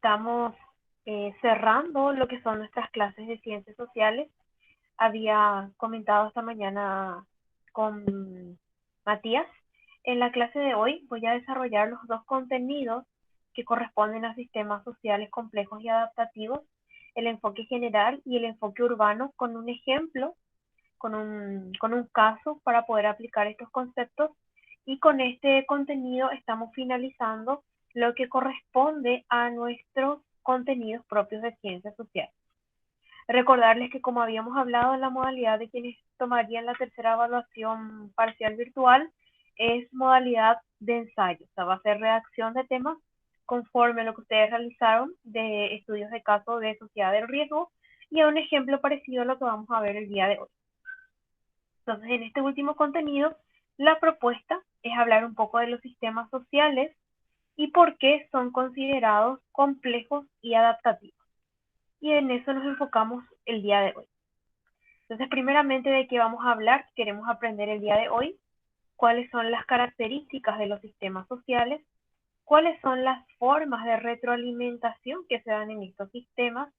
estamos cerrando lo que son nuestras clases de ciencias sociales. Había comentado esta mañana con Matías. En la clase de hoy voy a desarrollar los dos contenidos que corresponden a sistemas sociales complejos y adaptativos, el enfoque general y el enfoque urbano, con un ejemplo, con un caso para poder aplicar estos conceptos. Y con este contenido estamos finalizando lo que corresponde a nuestros contenidos propios de ciencias sociales. Recordarles que, como habíamos hablado, en la modalidad de quienes tomarían la tercera evaluación parcial virtual es modalidad de ensayo, o sea, va a ser redacción de temas conforme a lo que ustedes realizaron de estudios de caso de sociedad del riesgo, y a un ejemplo parecido a lo que vamos a ver el día de hoy. Entonces, en este último contenido, la propuesta es hablar un poco de los sistemas sociales y por qué son considerados complejos y adaptativos. Y en eso nos enfocamos el día de hoy. Entonces, primeramente, ¿de qué vamos a hablar? Queremos aprender el día de hoy cuáles son las características de los sistemas sociales, cuáles son las formas de retroalimentación que se dan en estos sistemas,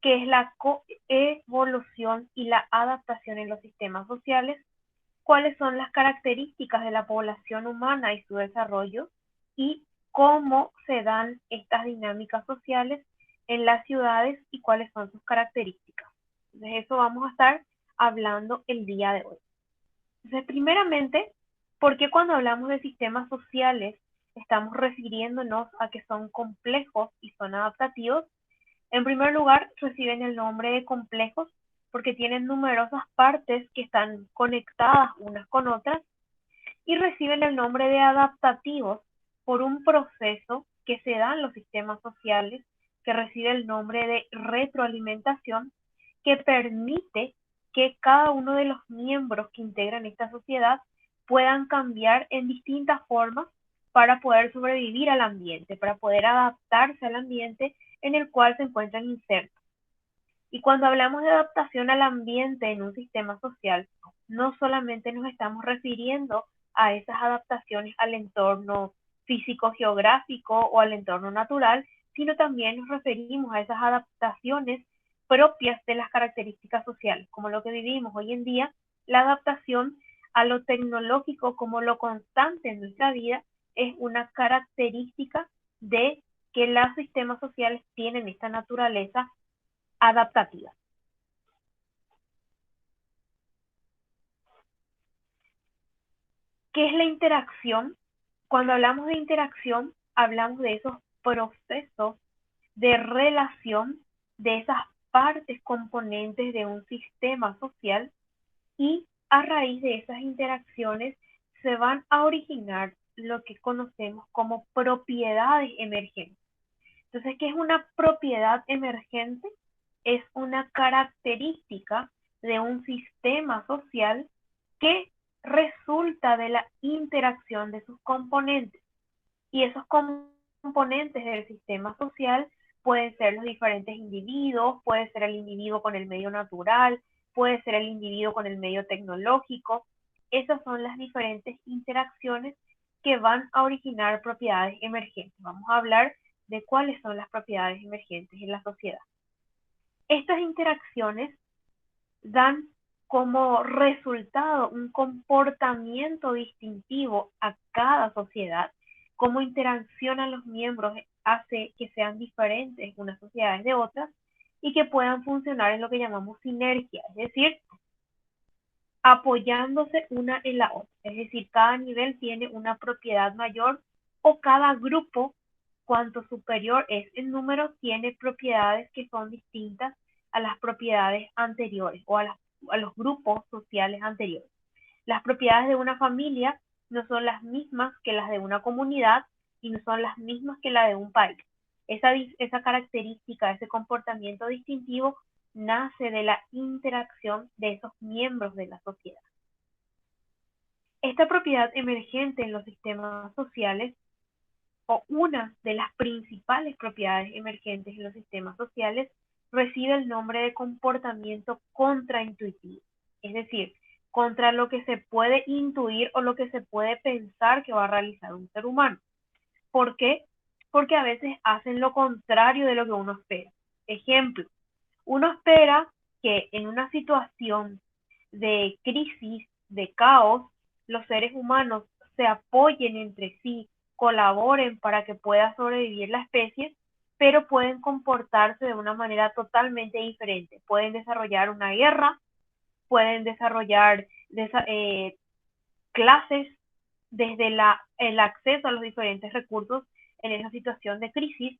qué es la coevolución y la adaptación en los sistemas sociales, cuáles son las características de la población humana y su desarrollo, y cómo se dan estas dinámicas sociales en las ciudades y cuáles son sus características. De eso vamos a estar hablando el día de hoy. Entonces, primeramente, ¿por qué cuando hablamos de sistemas sociales estamos refiriéndonos a que son complejos y son adaptativos? En primer lugar, reciben el nombre de complejos porque tienen numerosas partes que están conectadas unas con otras, y reciben el nombre de adaptativos por un proceso que se da en los sistemas sociales que recibe el nombre de retroalimentación, que permite que cada uno de los miembros que integran esta sociedad puedan cambiar en distintas formas para poder sobrevivir al ambiente, para poder adaptarse al ambiente en el cual se encuentran insertos. Y cuando hablamos de adaptación al ambiente en un sistema social, no solamente nos estamos refiriendo a esas adaptaciones al entorno físico-geográfico o al entorno natural, sino también nos referimos a esas adaptaciones propias de las características sociales, como lo que vivimos hoy en día, la adaptación a lo tecnológico como lo constante en nuestra vida es una característica de que los sistemas sociales tienen esta naturaleza adaptativa. ¿Qué es la interacción? Cuando hablamos de interacción, hablamos de esos procesos de relación de esas partes componentes de un sistema social, y a raíz de esas interacciones se van a originar lo que conocemos como propiedades emergentes. Entonces, ¿qué es una propiedad emergente? Es una característica de un sistema social que resulta de la interacción de sus componentes. Y esos componentes del sistema social pueden ser los diferentes individuos, puede ser el individuo con el medio natural, puede ser el individuo con el medio tecnológico. Esas son las diferentes interacciones que van a originar propiedades emergentes. Vamos a hablar de cuáles son las propiedades emergentes en la sociedad. Estas interacciones dan como resultado un comportamiento distintivo a cada sociedad. Cómo interaccionan los miembros hace que sean diferentes unas sociedades de otras y que puedan funcionar en lo que llamamos sinergia, es decir, apoyándose una en la otra. Es decir, cada nivel tiene una propiedad mayor, o cada grupo, cuanto superior es en número, tiene propiedades que son distintas a las propiedades anteriores o a los grupos sociales anteriores. Las propiedades de una familia no son las mismas que las de una comunidad y no son las mismas que las de un país. Esa característica, ese comportamiento distintivo nace de la interacción de esos miembros de la sociedad. Esta propiedad emergente en los sistemas sociales, o una de las principales propiedades emergentes en los sistemas sociales, recibe el nombre de comportamiento contraintuitivo, es decir, contra lo que se puede intuir o lo que se puede pensar que va a realizar un ser humano. ¿Por qué? porque a veces hacen lo contrario de lo que uno espera. Ejemplo, uno espera que en una situación de crisis, de caos, los seres humanos se apoyen entre sí, colaboren para que pueda sobrevivir la especie, pero pueden comportarse de una manera totalmente diferente. Pueden desarrollar una guerra, pueden desarrollar clases desde el acceso a los diferentes recursos en esa situación de crisis.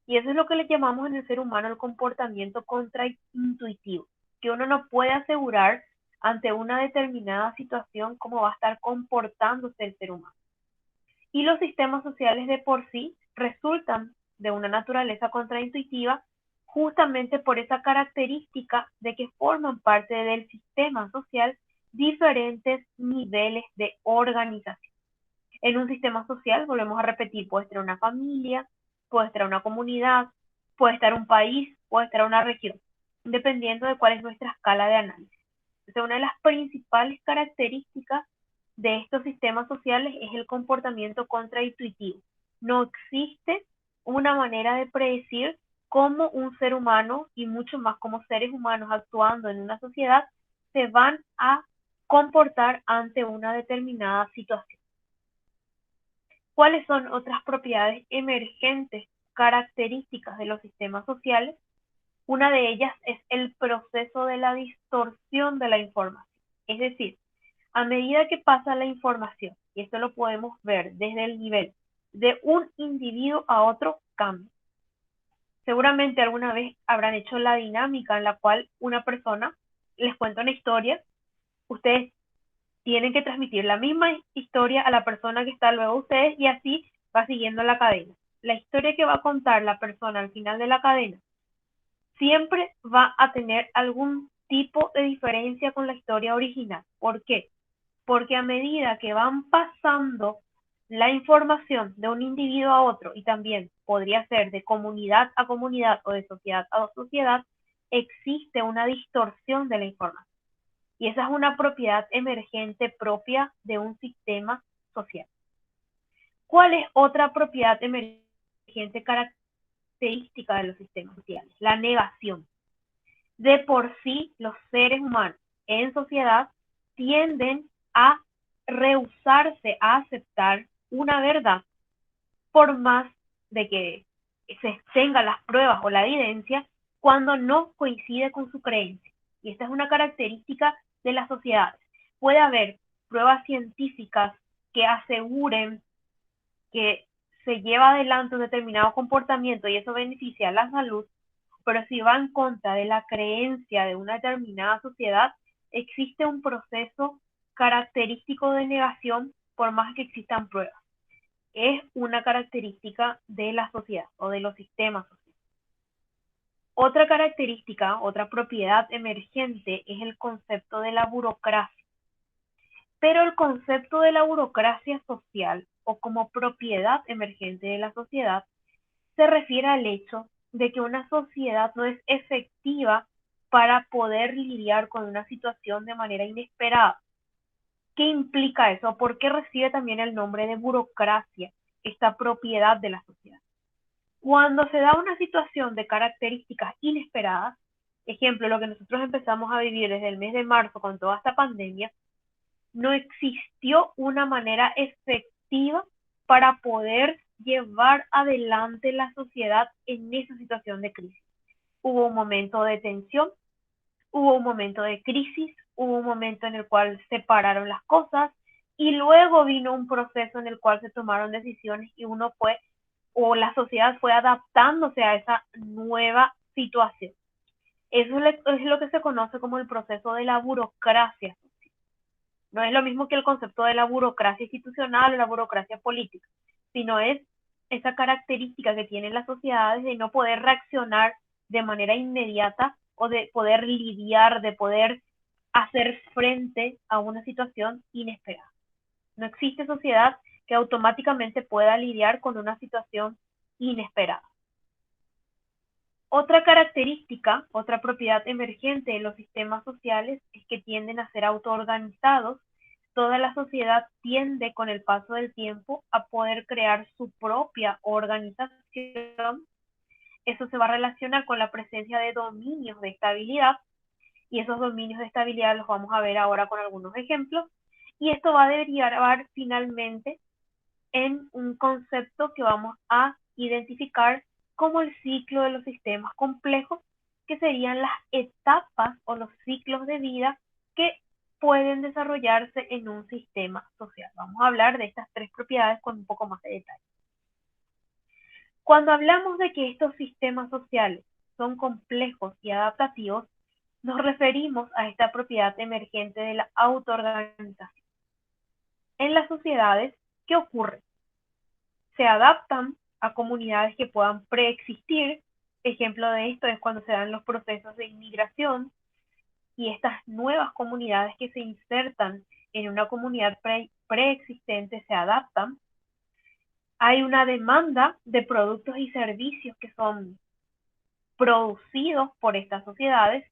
Y eso es lo que le llamamos en el ser humano el comportamiento contraintuitivo, que uno no puede asegurar ante una determinada situación cómo va a estar comportándose el ser humano. Y los sistemas sociales de por sí resultan de una naturaleza contraintuitiva justamente por esa característica de que forman parte del sistema social diferentes niveles de organización. En un sistema social, volvemos a repetir, puede estar una familia, puede estar una comunidad, puede estar un país, puede estar una región, dependiendo de cuál es nuestra escala de análisis. Entonces, una de las principales características de estos sistemas sociales es el comportamiento contraintuitivo. No existe una manera de predecir cómo un ser humano y mucho más como seres humanos actuando en una sociedad se van a comportar ante una determinada situación. ¿Cuáles son otras propiedades emergentes características de los sistemas sociales? Una de ellas es el proceso de la distorsión de la información. Es decir, a medida que pasa la información, y esto lo podemos ver desde el nivel de un individuo a otro, cambia. Seguramente alguna vez habrán hecho la dinámica en la cual una persona les cuenta una historia, ustedes tienen que transmitir la misma historia a la persona que está luego de ustedes y así va siguiendo la cadena. La historia que va a contar la persona al final de la cadena siempre va a tener algún tipo de diferencia con la historia original. ¿Por qué? Porque a medida que van pasando la información de un individuo a otro, y también podría ser de comunidad a comunidad o de sociedad a sociedad, existe una distorsión de la información. Y esa es una propiedad emergente propia de un sistema social. ¿Cuál es otra propiedad emergente característica de los sistemas sociales? La negación. De por sí, los seres humanos en sociedad tienden a rehusarse a aceptar una verdad por más de que se tengan las pruebas o la evidencia cuando no coincide con su creencia. Y esta es una característica de las sociedades. Puede haber pruebas científicas que aseguren que se lleva adelante un determinado comportamiento y eso beneficia a la salud, pero si va en contra de la creencia de una determinada sociedad, existe un proceso característico de negación por más que existan pruebas. Es una característica de la sociedad o de los sistemas sociales. Otra característica, otra propiedad emergente es el concepto de la burocracia. Pero el concepto de la burocracia social o como propiedad emergente de la sociedad se refiere al hecho de que una sociedad no es efectiva para poder lidiar con una situación de manera inesperada. ¿Qué implica eso? ¿Por qué recibe también el nombre de burocracia esta propiedad de la sociedad? Cuando se da una situación de características inesperadas, ejemplo, lo que nosotros empezamos a vivir desde el mes de marzo con toda esta pandemia, no existió una manera efectiva para poder llevar adelante la sociedad en esa situación de crisis. Hubo un momento de tensión, hubo un momento de crisis, hubo un momento en el cual se pararon las cosas y luego vino un proceso en el cual se tomaron decisiones y uno fue, o la sociedad fue adaptándose a esa nueva situación. Eso es lo que se conoce como el proceso de la burocracia. No es lo mismo que el concepto de la burocracia institucional o la burocracia política, sino es esa característica que tienen las sociedades de no poder reaccionar de manera inmediata o de poder lidiar, de poder hacer frente a una situación inesperada. No existe sociedad que automáticamente pueda lidiar con una situación inesperada. Otra característica, otra propiedad emergente de los sistemas sociales es que tienden a ser autoorganizados toda la sociedad tiende con el paso del tiempo a poder crear su propia organización. Eso se va a relacionar con la presencia de dominios de estabilidad, y esos dominios de estabilidad los vamos a ver ahora con algunos ejemplos, y esto va a derivar finalmente en un concepto que vamos a identificar como el ciclo de los sistemas complejos, que serían las etapas o los ciclos de vida que pueden desarrollarse en un sistema social. Vamos a hablar de estas tres propiedades con un poco más de detalle. Cuando hablamos de que estos sistemas sociales son complejos y adaptativos, nos referimos a esta propiedad emergente de la autoorganización. En las sociedades, ¿qué ocurre? Se adaptan a comunidades que puedan preexistir. Ejemplo de esto es cuando se dan los procesos de inmigración y estas nuevas comunidades que se insertan en una comunidad preexistente se adaptan. Hay una demanda de productos y servicios que son producidos por estas sociedades.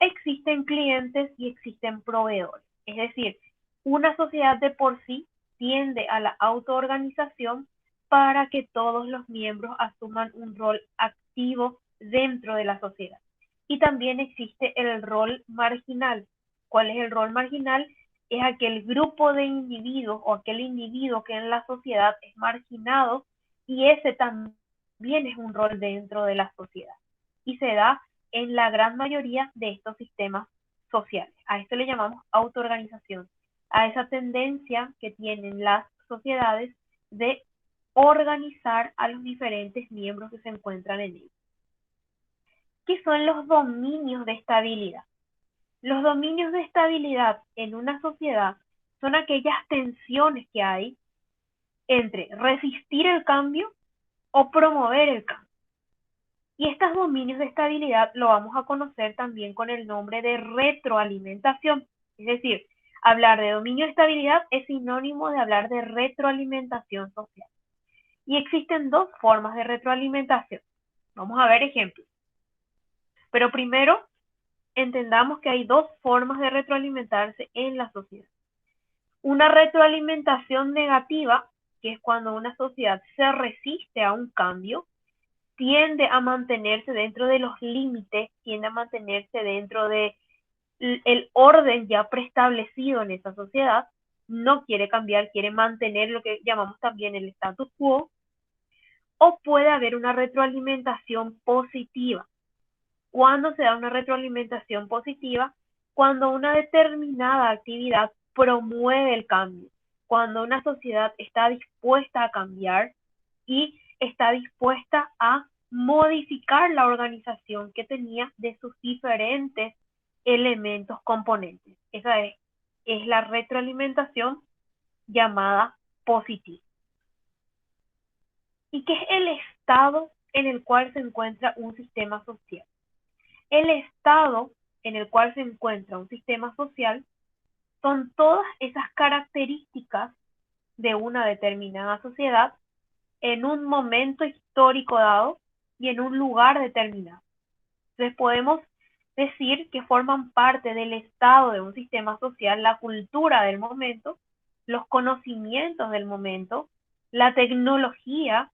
Existen clientes y existen proveedores. Es decir, una sociedad de por sí tiende a la autoorganización para que todos los miembros asuman un rol activo dentro de la sociedad. Y también existe el rol marginal. ¿Cuál es el rol marginal? Es aquel grupo de individuos o aquel individuo que en la sociedad es marginado, y ese también es un rol dentro de la sociedad. Y se da en la gran mayoría de estos sistemas sociales. A esto le llamamos autoorganización, a esa tendencia que tienen las sociedades de organizar a los diferentes miembros que se encuentran en ellos. ¿Qué son los dominios de estabilidad? Los dominios de estabilidad en una sociedad son aquellas tensiones que hay entre resistir el cambio o promover el cambio. Y estos dominios de estabilidad lo vamos a conocer también con el nombre de retroalimentación. Es decir, hablar de dominio de estabilidad es sinónimo de hablar de retroalimentación social. Y existen dos formas de retroalimentación. Vamos a ver ejemplos. Pero primero, entendamos que hay dos formas de retroalimentarse en la sociedad. Una retroalimentación negativa, que es cuando una sociedad se resiste a un cambio, tiende a mantenerse dentro de los límites, tiende a mantenerse dentro de el orden ya preestablecido en esa sociedad, no quiere cambiar, quiere mantener lo que llamamos también el status quo. O puede haber una retroalimentación positiva. ¿Cuándo se da una retroalimentación positiva? Cuando una determinada actividad promueve el cambio, cuando una sociedad está dispuesta a cambiar y está dispuesta a modificar la organización que tenía de sus diferentes elementos componentes. Esa es la retroalimentación llamada positiva. ¿Y qué es el estado en el cual se encuentra un sistema social? El estado en el cual se encuentra un sistema social son todas esas características de una determinada sociedad en un momento histórico dado y en un lugar determinado. Entonces podemos decir que forman parte del estado de un sistema social la cultura del momento, los conocimientos del momento, la tecnología,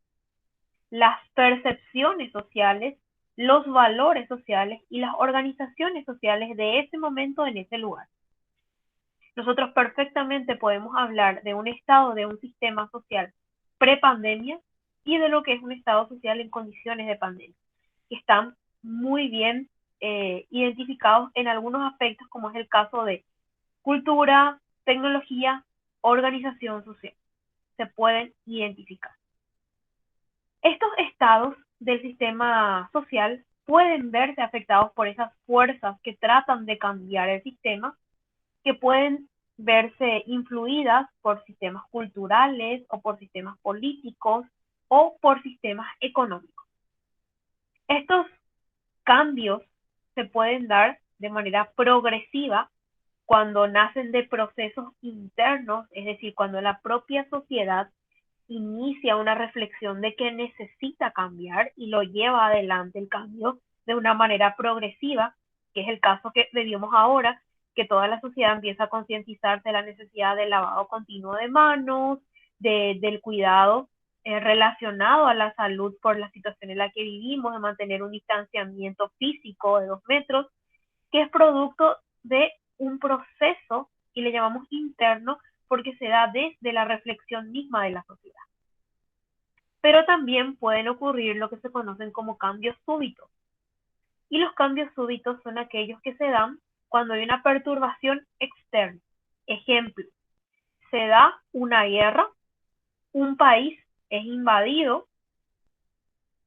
las percepciones sociales, los valores sociales y las organizaciones sociales de ese momento en ese lugar. Nosotros perfectamente podemos hablar de un estado de un sistema social prepandemia y de lo que es un estado social en condiciones de pandemia, que están muy bien identificados en algunos aspectos, como es el caso de cultura, tecnología, organización social. Se pueden identificar. Estos estados del sistema social pueden verse afectados por esas fuerzas que tratan de cambiar el sistema, que pueden verse influidas por sistemas culturales o por sistemas políticos o por sistemas económicos. Estos cambios se pueden dar de manera progresiva cuando nacen de procesos internos, es decir, cuando la propia sociedad inicia una reflexión de que necesita cambiar y lo lleva adelante el cambio de una manera progresiva, que es el caso que vivimos ahora, que toda la sociedad empieza a concientizarse de la necesidad del lavado continuo de manos, del cuidado relacionado a la salud por la situación en la que vivimos, de mantener un distanciamiento físico de 2 metros, que es producto de un proceso y le llamamos interno porque se da desde la reflexión misma de la sociedad. Pero también pueden ocurrir lo que se conocen como cambios súbitos. Y los cambios súbitos son aquellos que se dan cuando hay una perturbación externa. Ejemplo, se da una guerra, un país es invadido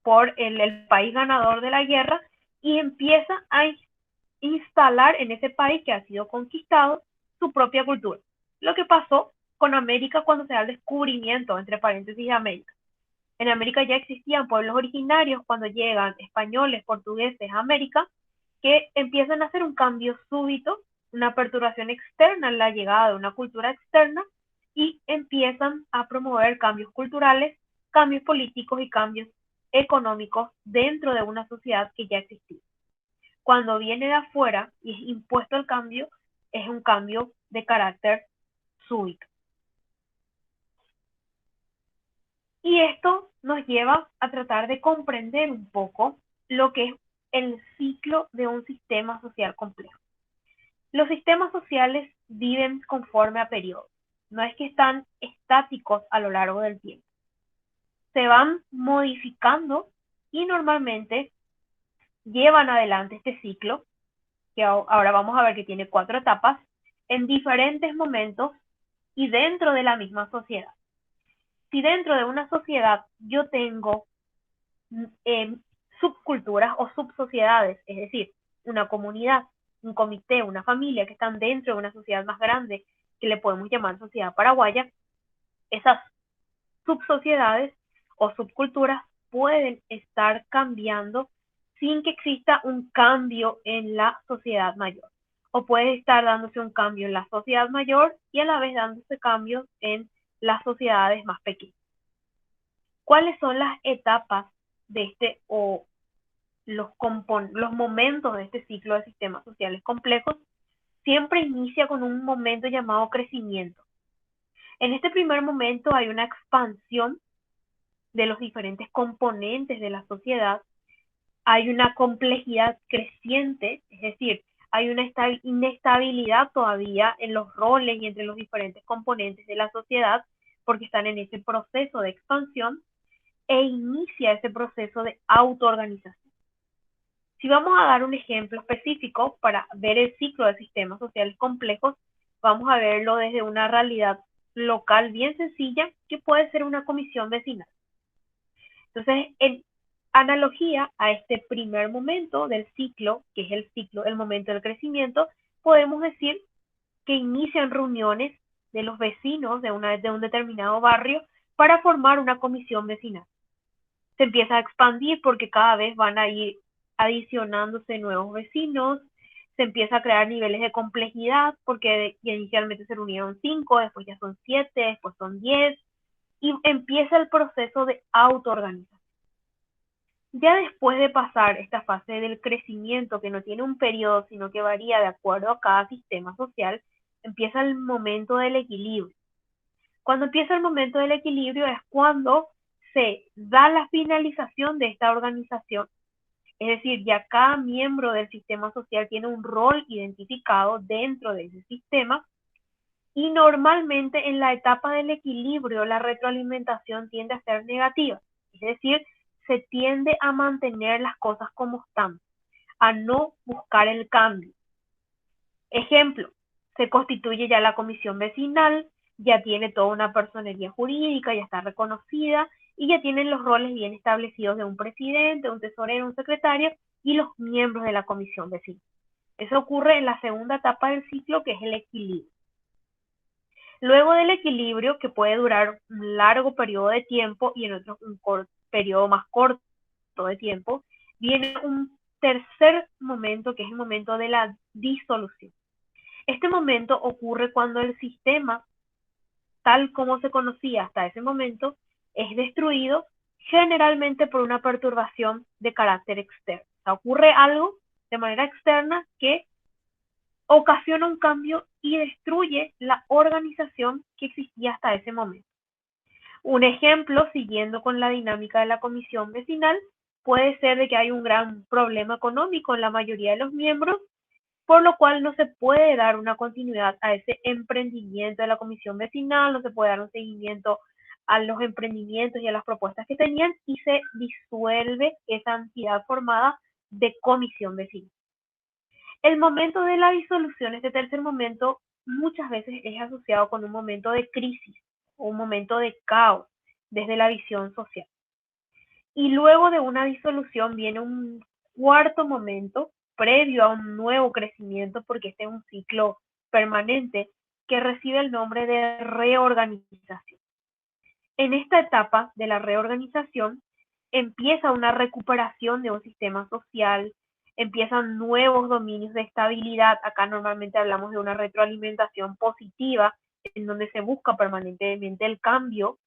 por el país ganador de la guerra y empieza a instalar en ese país que ha sido conquistado su propia cultura. Lo que pasó con América cuando se da el descubrimiento, entre paréntesis, de América. En América ya existían pueblos originarios cuando llegan españoles, portugueses a América, que empiezan a hacer un cambio súbito, una perturbación externa en la llegada de una cultura externa y empiezan a promover cambios culturales, cambios políticos y cambios económicos dentro de una sociedad que ya existía. Cuando viene de afuera y es impuesto el cambio, es un cambio de carácter súbito. Y esto nos lleva a tratar de comprender un poco lo que es el ciclo de un sistema social complejo. Los sistemas sociales viven conforme a periodos, no es que están estáticos a lo largo del tiempo. Se van modificando y normalmente llevan adelante este ciclo, que ahora vamos a ver que tiene 4 etapas, en diferentes momentos y dentro de la misma sociedad. Si dentro de una sociedad yo tengo subculturas o subsociedades, es decir, una comunidad, un comité, una familia que están dentro de una sociedad más grande que le podemos llamar sociedad paraguaya, esas subsociedades o subculturas pueden estar cambiando sin que exista un cambio en la sociedad mayor. O puede estar dándose un cambio en la sociedad mayor y a la vez dándose cambios en las sociedades más pequeñas. ¿Cuáles son las etapas de este o los momentos de este ciclo de sistemas sociales complejos? Siempre inicia con un momento llamado crecimiento. En este primer momento hay una expansión de los diferentes componentes de la sociedad, hay una complejidad creciente, es decir, hay una inestabilidad todavía en los roles y entre los diferentes componentes de la sociedad porque están en ese proceso de expansión e inicia ese proceso de autoorganización. Si vamos a dar un ejemplo específico para ver el ciclo de sistemas sociales complejos, vamos a verlo desde una realidad local bien sencilla que puede ser una comisión vecinal. Entonces, en analogía a este primer momento del ciclo, que es el momento del crecimiento, podemos decir que inician reuniones de los vecinos de un determinado barrio para formar una comisión vecinal. Se empieza a expandir porque cada vez van a ir adicionándose nuevos vecinos, se empieza a crear niveles de complejidad porque inicialmente se reunieron 5, después ya son 7, después son 10 y empieza el proceso de autoorganización. Ya después de pasar esta fase del crecimiento que no tiene un periodo sino que varía de acuerdo a cada sistema social, empieza el momento del equilibrio. Cuando empieza el momento del equilibrio es cuando se da la finalización de esta organización, es decir, ya cada miembro del sistema social tiene un rol identificado dentro de ese sistema y normalmente en la etapa del equilibrio la retroalimentación tiende a ser negativa, es decir, se tiende a mantener las cosas como están, a no buscar el cambio. Ejemplo, se constituye ya la comisión vecinal, ya tiene toda una personería jurídica, ya está reconocida y ya tienen los roles bien establecidos de un presidente, un tesorero, un secretario y los miembros de la comisión vecinal. Eso ocurre en la segunda etapa del ciclo, que es el equilibrio. Luego del equilibrio, que puede durar un largo periodo de tiempo y en otros un periodo más corto de tiempo, viene un tercer momento, que es el momento de la disolución. Este momento ocurre cuando el sistema, tal como se conocía hasta ese momento, es destruido generalmente por una perturbación de carácter externo. O sea, ocurre algo de manera externa que ocasiona un cambio y destruye la organización que existía hasta ese momento. Un ejemplo, siguiendo con la dinámica de la comisión vecinal, puede ser de que hay un gran problema económico en la mayoría de los miembros, por lo cual no se puede dar una continuidad a ese emprendimiento de la comisión vecinal, no se puede dar un seguimiento a los emprendimientos y a las propuestas que tenían y se disuelve esa entidad formada de comisión vecinal. El momento de la disolución, este tercer momento, muchas veces es asociado con un momento de crisis o un momento de caos desde la visión social. Y luego de una disolución viene un cuarto momento previo a un nuevo crecimiento, porque este es un ciclo permanente que recibe el nombre de reorganización. En esta etapa de la reorganización empieza una recuperación de un sistema social, empiezan nuevos dominios de estabilidad. Acá normalmente hablamos de una retroalimentación positiva, en donde se busca permanentemente el cambio.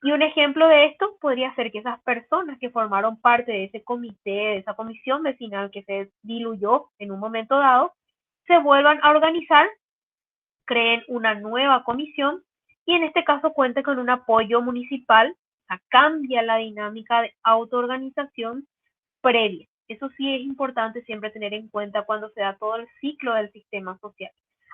Y un ejemplo de esto podría ser que esas personas que formaron parte de ese comité, de esa comisión vecinal que se diluyó en un momento dado, se vuelvan a organizar, creen una nueva comisión y en este caso cuente con un apoyo municipal, o sea, cambia la dinámica de autoorganización previa. Eso sí es importante siempre tener en cuenta cuando se da todo el ciclo del sistema social.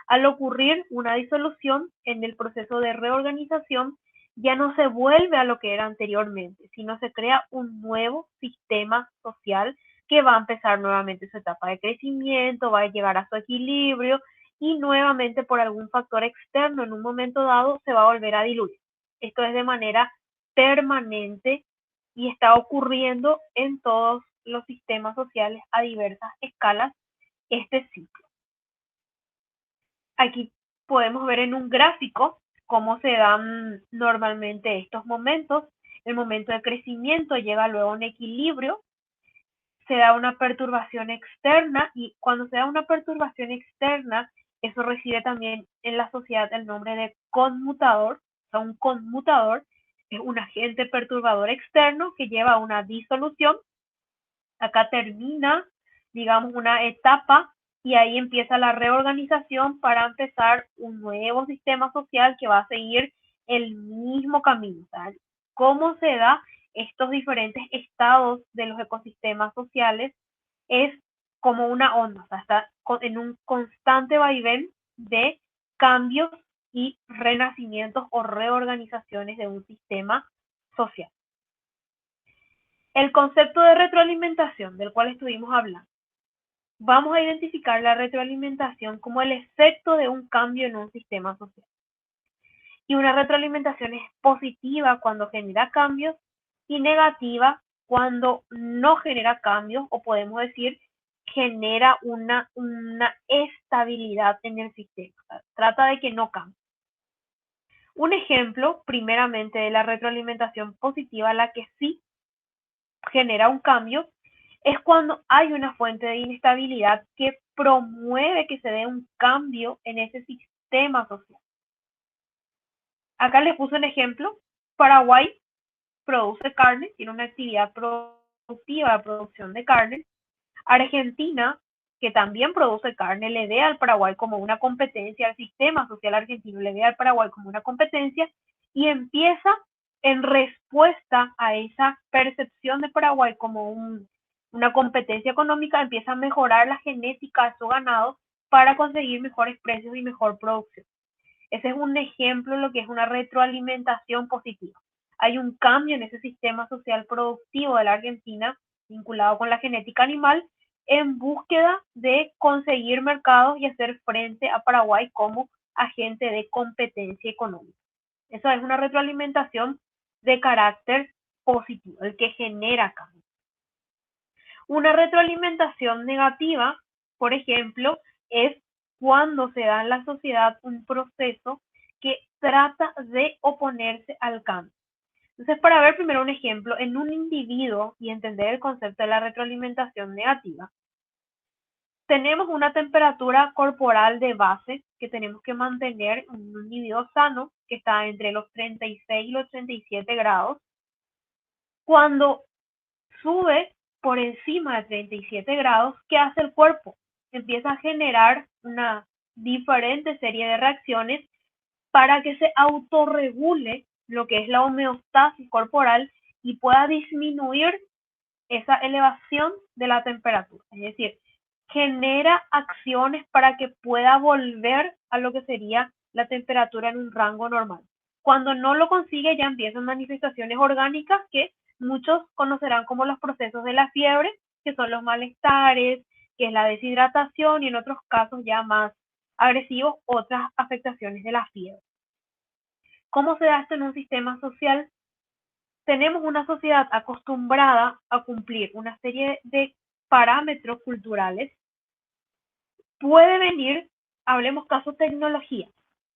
Al ocurrir una disolución en el proceso de reorganización, ya no se vuelve a lo que era anteriormente, sino se crea un nuevo sistema social que va a empezar nuevamente su etapa de crecimiento, va a llegar a su equilibrio y nuevamente por algún factor externo en un momento dado se va a volver a diluir. Esto es de manera permanente y está ocurriendo en todos los sistemas sociales a diversas escalas este ciclo. Aquí podemos ver en un gráfico cómo se dan normalmente estos momentos. El momento de crecimiento llega luego a un equilibrio, se da una perturbación externa y cuando se da una perturbación externa, eso recibe también en la sociedad el nombre de conmutador. O sea, un conmutador es un agente perturbador externo que lleva a una disolución. Acá termina, digamos, una etapa y ahí empieza la reorganización para empezar un nuevo sistema social que va a seguir el mismo camino. ¿Sabes? ¿Cómo se da estos diferentes estados de los ecosistemas sociales? Es como una onda, o sea, está en un constante vaivén de cambios y renacimientos o reorganizaciones de un sistema social. El concepto de retroalimentación del cual estuvimos hablando. Vamos a identificar la retroalimentación como el efecto de un cambio en un sistema social. Y una retroalimentación es positiva cuando genera cambios y negativa cuando no genera cambios o podemos decir genera una estabilidad en el sistema. O sea, trata de que no cambie. Un ejemplo, primeramente, de la retroalimentación positiva, la que sí genera un cambio, es cuando hay una fuente de inestabilidad que promueve que se dé un cambio en ese sistema social. Acá les puse un ejemplo. Paraguay produce carne, tiene una actividad productiva de producción de carne. Argentina, que también produce carne, le ve al Paraguay como una competencia, al sistema social argentino le ve al Paraguay como una competencia y empieza en respuesta a esa percepción de Paraguay como una competencia económica, empieza a mejorar la genética de su ganado para conseguir mejores precios y mejor producción. Ese es un ejemplo de lo que es una retroalimentación positiva. Hay un cambio en ese sistema social productivo de la Argentina vinculado con la genética animal en búsqueda de conseguir mercados y hacer frente a Paraguay como agente de competencia económica. Eso es una retroalimentación de carácter positivo, el que genera cambio. Una retroalimentación negativa, por ejemplo, es cuando se da en la sociedad un proceso que trata de oponerse al cambio. Entonces, para ver primero un ejemplo, en un individuo y entender el concepto de la retroalimentación negativa, tenemos una temperatura corporal de base que tenemos que mantener en un individuo sano que está entre los 36 y los 37 grados. Cuando sube por encima de 37 grados, ¿qué hace el cuerpo? empieza a generar una diferente serie de reacciones para que se autorregule lo que es la homeostasis corporal y pueda disminuir esa elevación de la temperatura. Es decir, genera acciones para que pueda volver a lo que sería la temperatura en un rango normal. Cuando no lo consigue, ya empiezan manifestaciones orgánicas que muchos conocerán como los procesos de la fiebre, que son los malestares, que es la deshidratación y en otros casos ya más agresivos, otras afectaciones de la fiebre. ¿Cómo se da esto en un sistema social? Tenemos una sociedad acostumbrada a cumplir una serie de parámetros culturales. Puede venir, hablemos caso tecnología,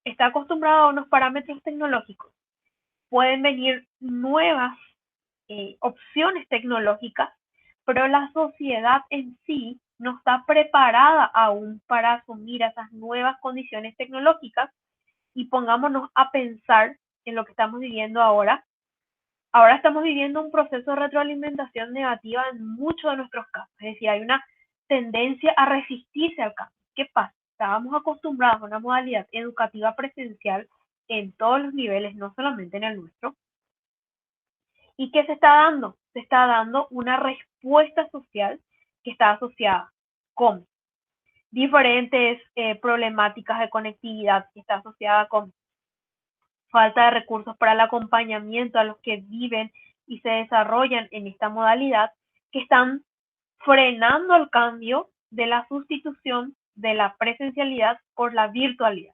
está acostumbrado a unos parámetros tecnológicos. Pueden venir nuevas opciones tecnológicas, pero la sociedad en sí no está preparada aún para asumir esas nuevas condiciones tecnológicas y pongámonos a pensar en lo que estamos viviendo ahora. Ahora estamos viviendo un proceso de retroalimentación negativa en muchos de nuestros casos, es decir, hay una tendencia a resistirse al cambio. ¿Qué pasa? Estábamos acostumbrados a una modalidad educativa presencial en todos los niveles, no solamente en el nuestro. ¿Y qué se está dando? Se está dando una respuesta social que está asociada con diferentes problemáticas de conectividad, que está asociada con falta de recursos para el acompañamiento a los que viven y se desarrollan en esta modalidad, que están frenando el cambio de la sustitución de la presencialidad por la virtualidad.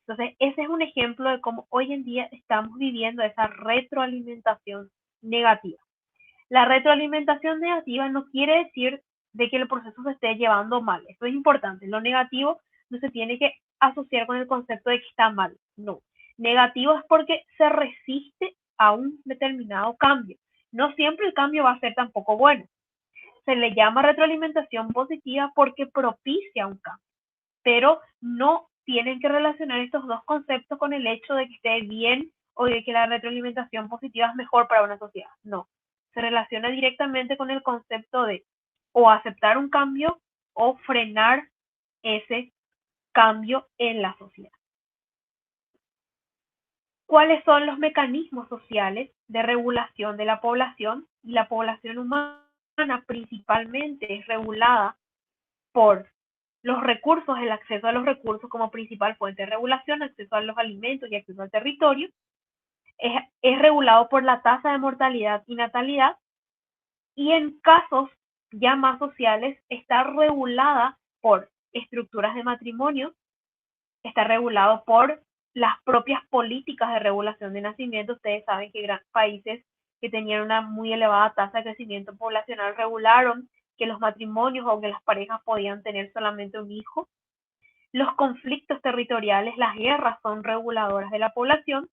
Entonces, ese es un ejemplo de cómo hoy en día estamos viviendo esa retroalimentación negativa. La retroalimentación negativa no quiere decir de que el proceso se esté llevando mal. Eso es importante. Lo negativo no se tiene que asociar con el concepto de que está mal. No. Negativo es porque se resiste a un determinado cambio. No siempre el cambio va a ser tampoco bueno. Se le llama retroalimentación positiva porque propicia un cambio. Pero no tienen que relacionar estos dos conceptos con el hecho de que esté bien o de que la retroalimentación positiva es mejor para una sociedad. No, se relaciona directamente con el concepto de o aceptar un cambio o frenar ese cambio en la sociedad. ¿Cuáles son los mecanismos sociales de regulación de la población? Y la población humana principalmente es regulada por los recursos, el acceso a los recursos como principal fuente de regulación, acceso a los alimentos y acceso al territorio. Es regulado por la tasa de mortalidad y natalidad, y en casos ya más sociales está regulada por estructuras de matrimonio, está regulado por las propias políticas de regulación de nacimiento. Ustedes saben que países que tenían una muy elevada tasa de crecimiento poblacional regularon que los matrimonios o que las parejas podían tener solamente un hijo. Los conflictos territoriales, las guerras son reguladoras de la población,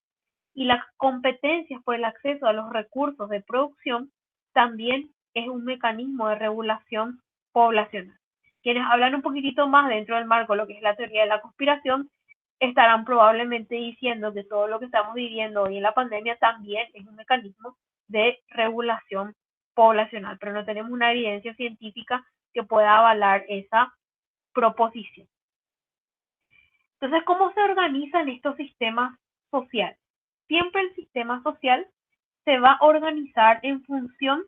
y las competencias por el acceso a los recursos de producción también es un mecanismo de regulación poblacional. Quienes hablan un poquitito más dentro del marco de lo que es la teoría de la conspiración estarán probablemente diciendo que todo lo que estamos viviendo hoy en la pandemia también es un mecanismo de regulación poblacional, pero no tenemos una evidencia científica que pueda avalar esa proposición. Entonces, ¿cómo se organizan estos sistemas sociales? Siempre el sistema social se va a organizar en función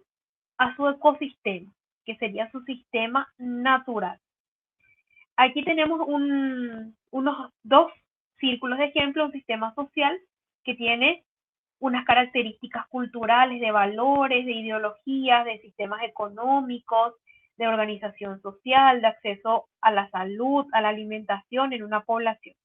a su ecosistema, que sería su sistema natural. Aquí tenemos unos dos círculos de ejemplo, un sistema social que tiene unas características culturales, de valores, de ideologías, de sistemas económicos, de organización social, de acceso a la salud, a la alimentación en una población.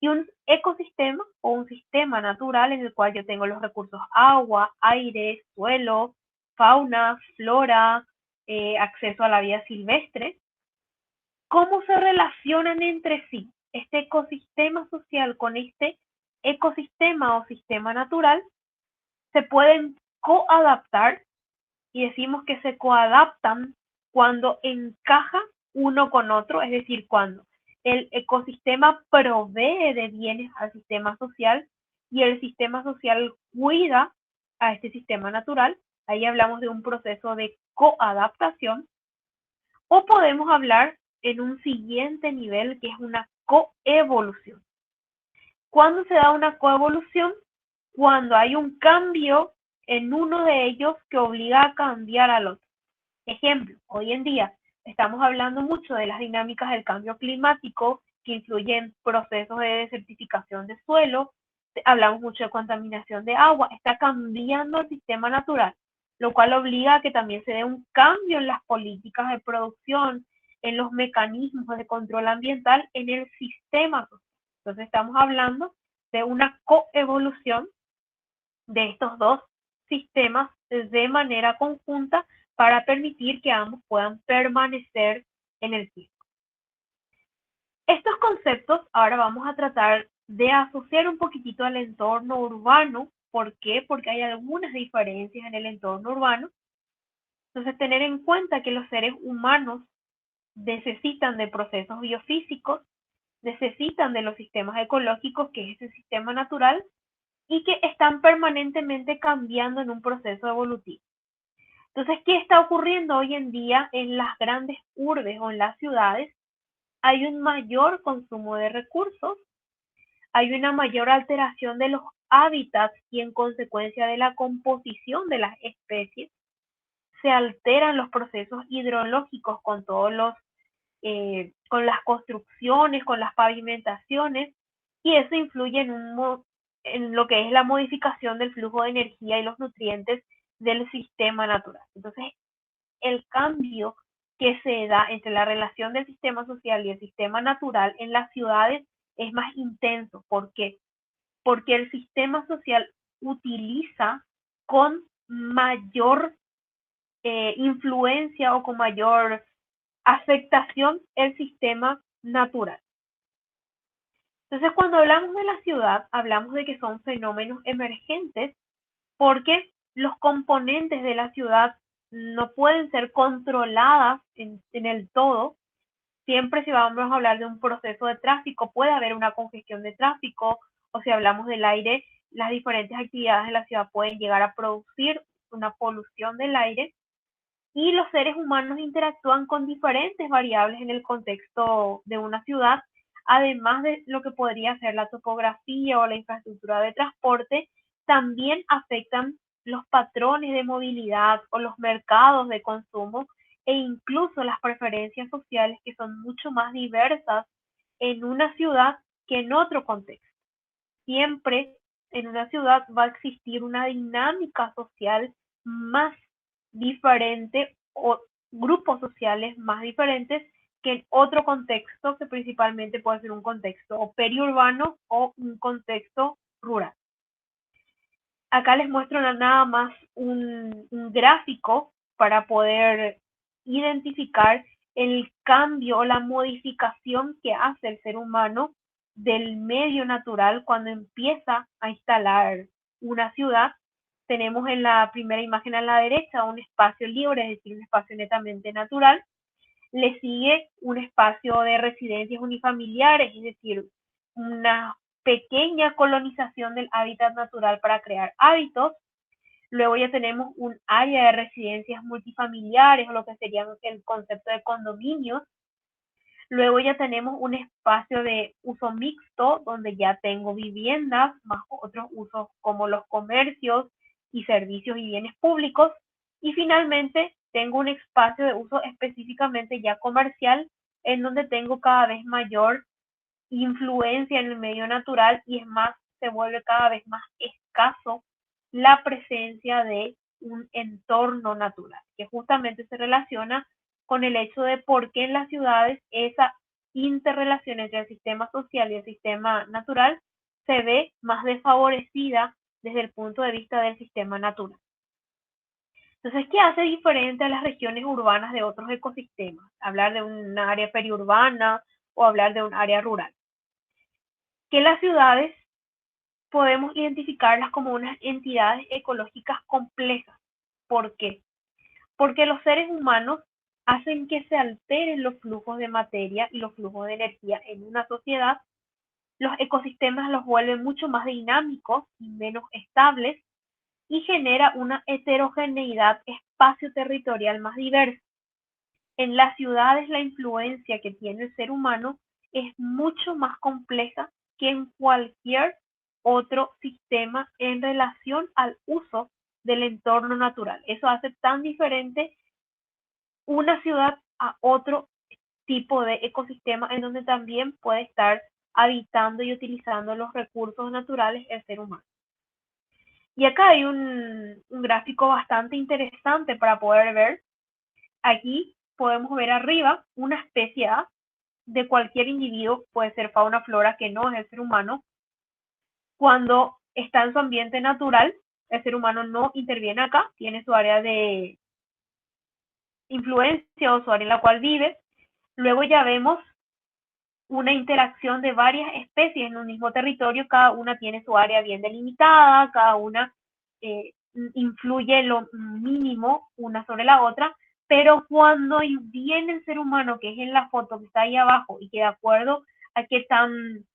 Y un ecosistema o un sistema natural en el cual yo tengo los recursos agua, aire, suelo, fauna, flora, acceso a la vida silvestre. ¿Cómo se relacionan entre sí este ecosistema social con este ecosistema o sistema natural? Se pueden coadaptar, y decimos que se coadaptan cuando encaja uno con otro, es decir, cuando el ecosistema provee de bienes al sistema social y el sistema social cuida a este sistema natural. Ahí hablamos de un proceso de coadaptación. O podemos hablar en un siguiente nivel que es una coevolución. ¿Cuándo se da una coevolución? Cuando hay un cambio en uno de ellos que obliga a cambiar al otro. Ejemplo, hoy en día estamos hablando mucho de las dinámicas del cambio climático que influyen procesos de desertificación de suelo, hablamos mucho de contaminación de agua, está cambiando el sistema natural, lo cual obliga a que también se dé un cambio en las políticas de producción, en los mecanismos de control ambiental, en el sistema social. Entonces estamos hablando de una coevolución de estos dos sistemas de manera conjunta para permitir que ambos puedan permanecer en el tiempo. Estos conceptos ahora vamos a tratar de asociar un poquitito al entorno urbano. ¿Por qué? Porque hay algunas diferencias en el entorno urbano. Entonces, tener en cuenta que los seres humanos necesitan de procesos biofísicos, necesitan de los sistemas ecológicos, que es ese sistema natural, y que están permanentemente cambiando en un proceso evolutivo. Entonces, ¿qué está ocurriendo hoy en día en las grandes urbes o en las ciudades? Hay un mayor consumo de recursos, hay una mayor alteración de los hábitats y en consecuencia de la composición de las especies, se alteran los procesos hidrológicos con todos con las construcciones, con las pavimentaciones, y eso influye en lo que es la modificación del flujo de energía y los nutrientes del sistema natural. Entonces, el cambio que se da entre la relación del sistema social y el sistema natural en las ciudades es más intenso. ¿Por qué? Porque el sistema social utiliza con mayor influencia o con mayor afectación el sistema natural. Entonces, cuando hablamos de la ciudad, hablamos de que son fenómenos emergentes porque los componentes de la ciudad no pueden ser controladas en el todo. Siempre si vamos a hablar de un proceso de tráfico, puede haber una congestión de tráfico, o si hablamos del aire, las diferentes actividades de la ciudad pueden llegar a producir una polución del aire, y los seres humanos interactúan con diferentes variables en el contexto de una ciudad, además de lo que podría ser la topografía o la infraestructura de transporte, también afectan los patrones de movilidad o los mercados de consumo e incluso las preferencias sociales, que son mucho más diversas en una ciudad que en otro contexto. Siempre en una ciudad va a existir una dinámica social más diferente o grupos sociales más diferentes que en otro contexto, que principalmente puede ser un contexto o periurbano o un contexto rural. Acá les muestro nada más un gráfico para poder identificar el cambio o la modificación que hace el ser humano del medio natural cuando empieza a instalar una ciudad. Tenemos en la primera imagen a la derecha un espacio libre, es decir, un espacio netamente natural. Le sigue un espacio de residencias unifamiliares, es decir, una pequeña colonización del hábitat natural para crear hábitos. Luego ya tenemos un área de residencias multifamiliares, o lo que sería el concepto de condominios. Luego ya tenemos un espacio de uso mixto, donde ya tengo viviendas, más otros usos como los comercios y servicios y bienes públicos. Y finalmente tengo un espacio de uso específicamente ya comercial, en donde tengo cada vez mayor influencia en el medio natural y es más, se vuelve cada vez más escaso la presencia de un entorno natural, que justamente se relaciona con el hecho de por qué en las ciudades esa interrelación entre el sistema social y el sistema natural se ve más desfavorecida desde el punto de vista del sistema natural. Entonces, ¿qué hace diferente a las regiones urbanas de otros ecosistemas? Hablar de un área periurbana o hablar de un área rural. Que las ciudades podemos identificarlas como unas entidades ecológicas complejas. ¿Por qué? Porque los seres humanos hacen que se alteren los flujos de materia y los flujos de energía en una sociedad. Los ecosistemas los vuelven mucho más dinámicos y menos estables y genera una heterogeneidad espacio-territorial más diversa. En las ciudades la influencia que tiene el ser humano es mucho más compleja que en cualquier otro sistema en relación al uso del entorno natural. Eso hace tan diferente una ciudad a otro tipo de ecosistema en donde también puede estar habitando y utilizando los recursos naturales el ser humano. Y acá hay un gráfico bastante interesante para poder ver. Aquí podemos ver arriba una especie A de cualquier individuo, puede ser fauna, flora, que no es el ser humano. Cuando está en su ambiente natural, el ser humano no interviene acá, tiene su área de influencia o su área en la cual vive. Luego ya vemos una interacción de varias especies en un mismo territorio, cada una tiene su área bien delimitada, cada una influye lo mínimo una sobre la otra, pero cuando viene el ser humano, que es en la foto que está ahí abajo, y que de acuerdo a qué tan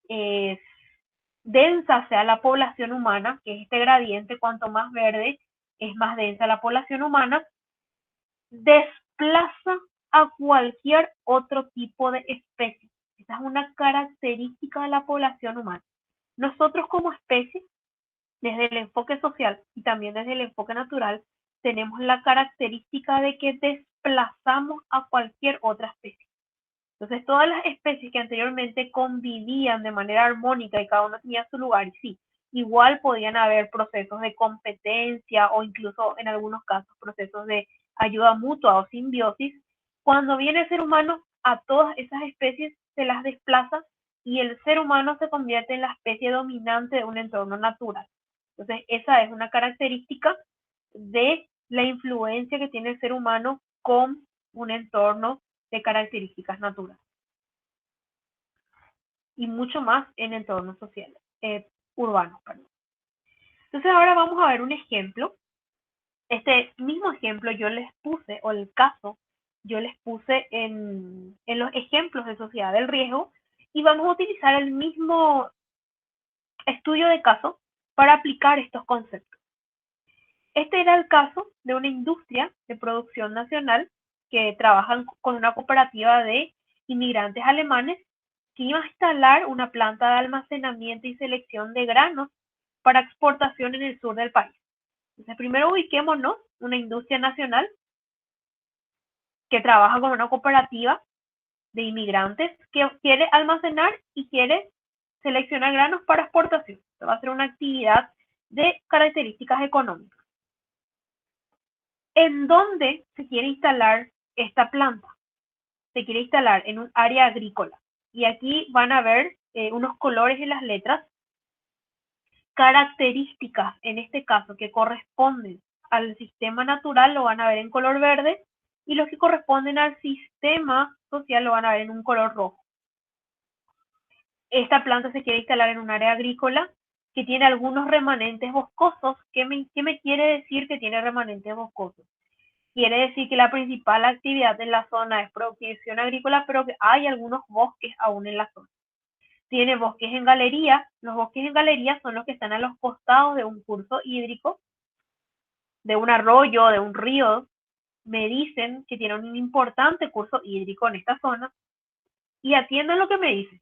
eh, densa sea la población humana, que es este gradiente, cuanto más verde es más densa la población humana, desplaza a cualquier otro tipo de especie. Esa es una característica de la población humana. Nosotros como especie, desde el enfoque social y también desde el enfoque natural, tenemos la característica de que desplazamos a cualquier otra especie. Entonces, todas las especies que anteriormente convivían de manera armónica y cada uno tenía su lugar, y sí, igual podían haber procesos de competencia o incluso en algunos casos procesos de ayuda mutua o simbiosis. Cuando viene el ser humano, a todas esas especies se las desplaza y el ser humano se convierte en la especie dominante de un entorno natural. Entonces, esa es una característica de la influencia que tiene el ser humano con un entorno de características naturales y mucho más en entornos sociales, urbanos. Perdón. Entonces ahora vamos a ver un ejemplo. Este mismo ejemplo yo les puse, o el caso, yo les puse en los ejemplos de sociedad del riesgo y vamos a utilizar el mismo estudio de caso para aplicar estos conceptos. Este era el caso de una industria de producción nacional que trabajan con una cooperativa de inmigrantes alemanes que iba a instalar una planta de almacenamiento y selección de granos para exportación en el sur del país. Entonces, primero ubiquémonos una industria nacional que trabaja con una cooperativa de inmigrantes que quiere almacenar y quiere seleccionar granos para exportación. Esto va a ser una actividad de características económicas. ¿En dónde se quiere instalar esta planta? Se quiere instalar en un área agrícola. Y aquí van a ver unos colores en las letras, características en este caso que corresponden al sistema natural lo van a ver en color verde y los que corresponden al sistema social lo van a ver en un color rojo. Esta planta se quiere instalar en un área agrícola que tiene algunos remanentes boscosos. ¿Qué me quiere decir que tiene remanentes boscosos? Quiere decir que la principal actividad en la zona es producción agrícola, pero que hay algunos bosques aún en la zona. Tiene bosques en galería. Los bosques en galería son los que están a los costados de un curso hídrico, de un arroyo, de un río. Me dicen que tiene un importante curso hídrico en esta zona y atiendan lo que me dicen,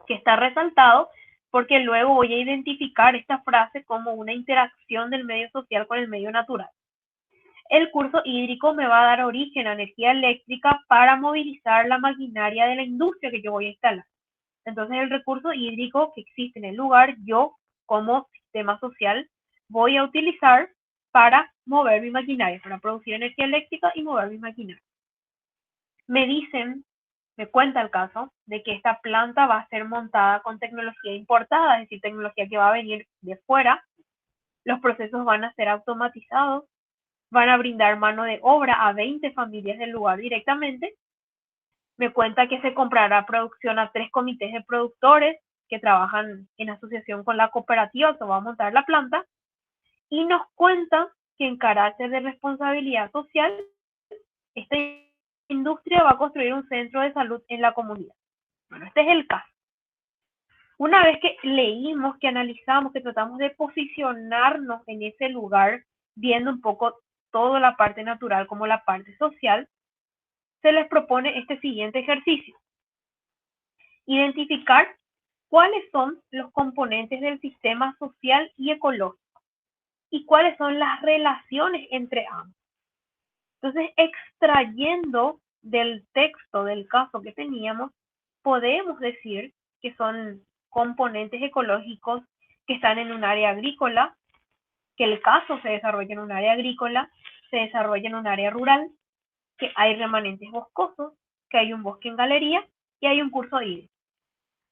que está resaltado porque luego voy a identificar esta frase como una interacción del medio social con el medio natural. El curso hídrico me va a dar origen a energía eléctrica para movilizar la maquinaria de la industria que yo voy a instalar. Entonces, el recurso hídrico que existe en el lugar, yo como sistema social voy a utilizar para mover mi maquinaria, para producir energía eléctrica y mover mi maquinaria. Me dicen, me cuenta el caso, de que esta planta va a ser montada con tecnología importada, es decir, tecnología que va a venir de fuera. Los procesos van a ser automatizados, van a brindar mano de obra a 20 familias del lugar directamente. Me cuenta que se comprará producción a 3 comités de productores que trabajan en asociación con la cooperativa que va a montar la planta. Y nos cuenta que en carácter de responsabilidad social, esta industria va a construir un centro de salud en la comunidad. Bueno, este es el caso. Una vez que leímos, que analizamos, que tratamos de posicionarnos en ese lugar, viendo un poco toda la parte natural como la parte social, se les propone este siguiente ejercicio. Identificar cuáles son los componentes del sistema social y ecológico y cuáles son las relaciones entre ambos. Entonces, extrayendo del texto del caso que teníamos, podemos decir que son componentes ecológicos que están en un área agrícola, que el caso se desarrolla en un área agrícola, se desarrolla en un área rural, que hay remanentes boscosos, que hay un bosque en galería y hay un curso hídrico.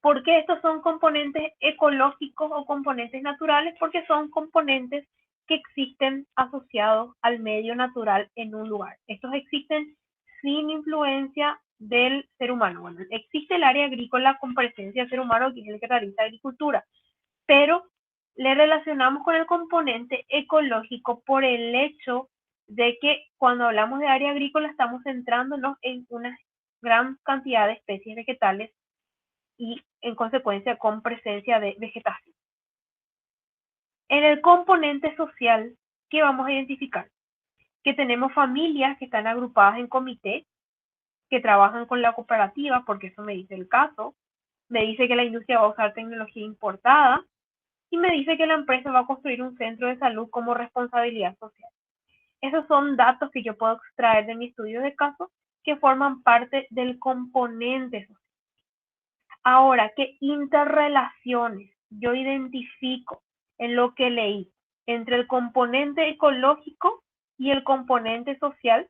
¿Por qué estos son componentes ecológicos o componentes naturales? Porque son componentes que existen asociados al medio natural en un lugar. Estos existen sin influencia del ser humano. Bueno, existe el área agrícola con presencia del ser humano, que es el que realiza agricultura, pero le relacionamos con el componente ecológico por el hecho de que cuando hablamos de área agrícola estamos centrándonos en una gran cantidad de especies vegetales y en consecuencia con presencia de vegetación. En el componente social, ¿qué vamos a identificar? Que tenemos familias que están agrupadas en comité, que trabajan con la cooperativa, porque eso me dice el caso, me dice que la industria va a usar tecnología importada y me dice que la empresa va a construir un centro de salud como responsabilidad social. Esos son datos que yo puedo extraer de mi estudio de caso que forman parte del componente social. Ahora, ¿qué interrelaciones yo identifico en lo que leí entre el componente ecológico y el componente social?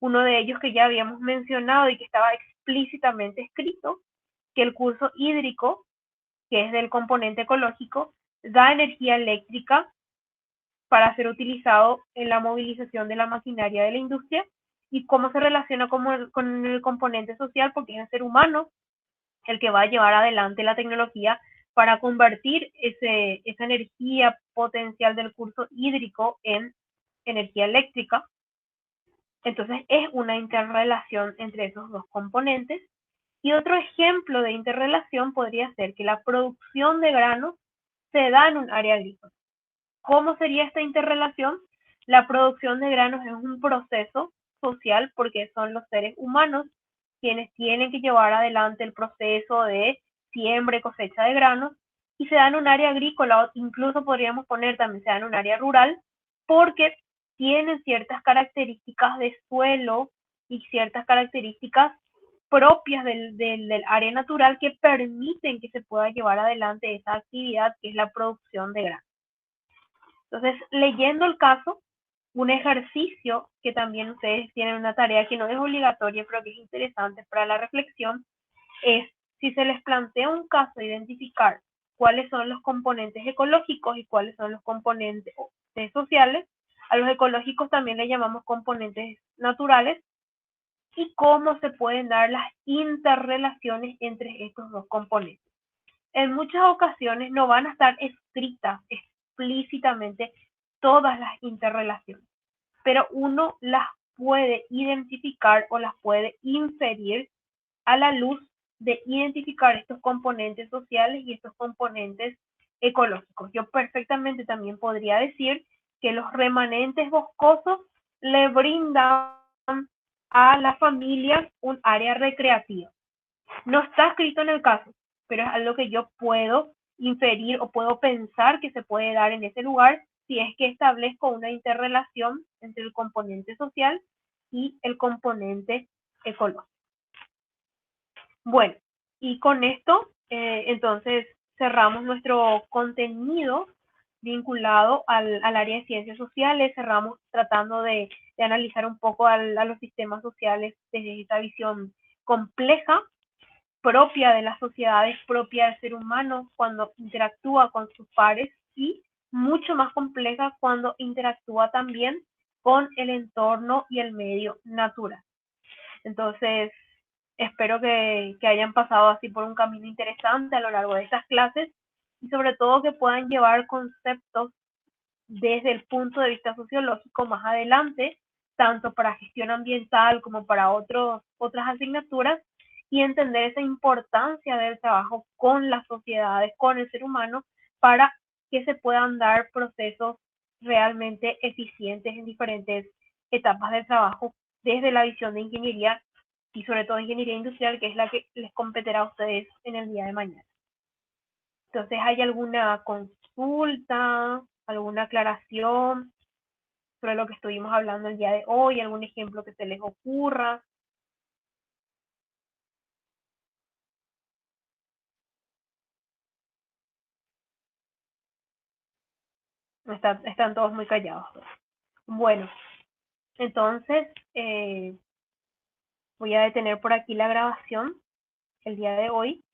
Uno de ellos que ya habíamos mencionado y que estaba explícitamente escrito, que el curso hídrico, que es del componente ecológico, da energía eléctrica para ser utilizado en la movilización de la maquinaria de la industria, y cómo se relaciona con el componente social, porque es el ser humano el que va a llevar adelante la tecnología para convertir esa energía potencial del curso hídrico en energía eléctrica. Entonces es una interrelación entre esos dos componentes. Y otro ejemplo de interrelación podría ser que la producción de granos se da en un área agrícola. ¿Cómo sería esta interrelación? La producción de granos es un proceso social porque son los seres humanos quienes tienen que llevar adelante el proceso de siembra y cosecha de granos, y se da en un área agrícola, o incluso podríamos poner también se da en un área rural, porque tienen ciertas características de suelo y ciertas características propias del área natural que permiten que se pueda llevar adelante esa actividad que es la producción de granos. Entonces, leyendo el caso, un ejercicio que también ustedes tienen una tarea que no es obligatoria, pero que es interesante para la reflexión, es si se les plantea un caso, identificar cuáles son los componentes ecológicos y cuáles son los componentes sociales. A los ecológicos también le llamamos componentes naturales, y cómo se pueden dar las interrelaciones entre estos dos componentes. En muchas ocasiones no van a estar escritas explícitamente todas las interrelaciones, pero uno las puede identificar o las puede inferir a la luz de identificar estos componentes sociales y estos componentes ecológicos. Yo perfectamente también podría decir que los remanentes boscosos le brindan a las familias un área recreativa. No está escrito en el caso, pero es algo que yo puedo inferir o puedo pensar que se puede dar en ese lugar si es que establezco una interrelación entre el componente social y el componente ecológico. Bueno, y con esto, entonces cerramos nuestro contenido vinculado al área de ciencias sociales, cerramos tratando de analizar un poco a los sistemas sociales desde esta visión compleja, propia de las sociedades, propia del ser humano cuando interactúa con sus pares, y mucho más compleja cuando interactúa también con el entorno y el medio natural. Entonces, espero que hayan pasado así por un camino interesante a lo largo de estas clases, y sobre todo que puedan llevar conceptos desde el punto de vista sociológico más adelante, tanto para gestión ambiental como para otras asignaturas, y entender esa importancia del trabajo con las sociedades, con el ser humano, para que se puedan dar procesos realmente eficientes en diferentes etapas del trabajo desde la visión de ingeniería y sobre todo ingeniería industrial, que es la que les competirá a ustedes en el día de mañana. Entonces, ¿hay alguna consulta, alguna aclaración sobre lo que estuvimos hablando el día de hoy? ¿Algún ejemplo que se les ocurra? Están todos muy callados. Bueno, entonces voy a detener por aquí la grabación el día de hoy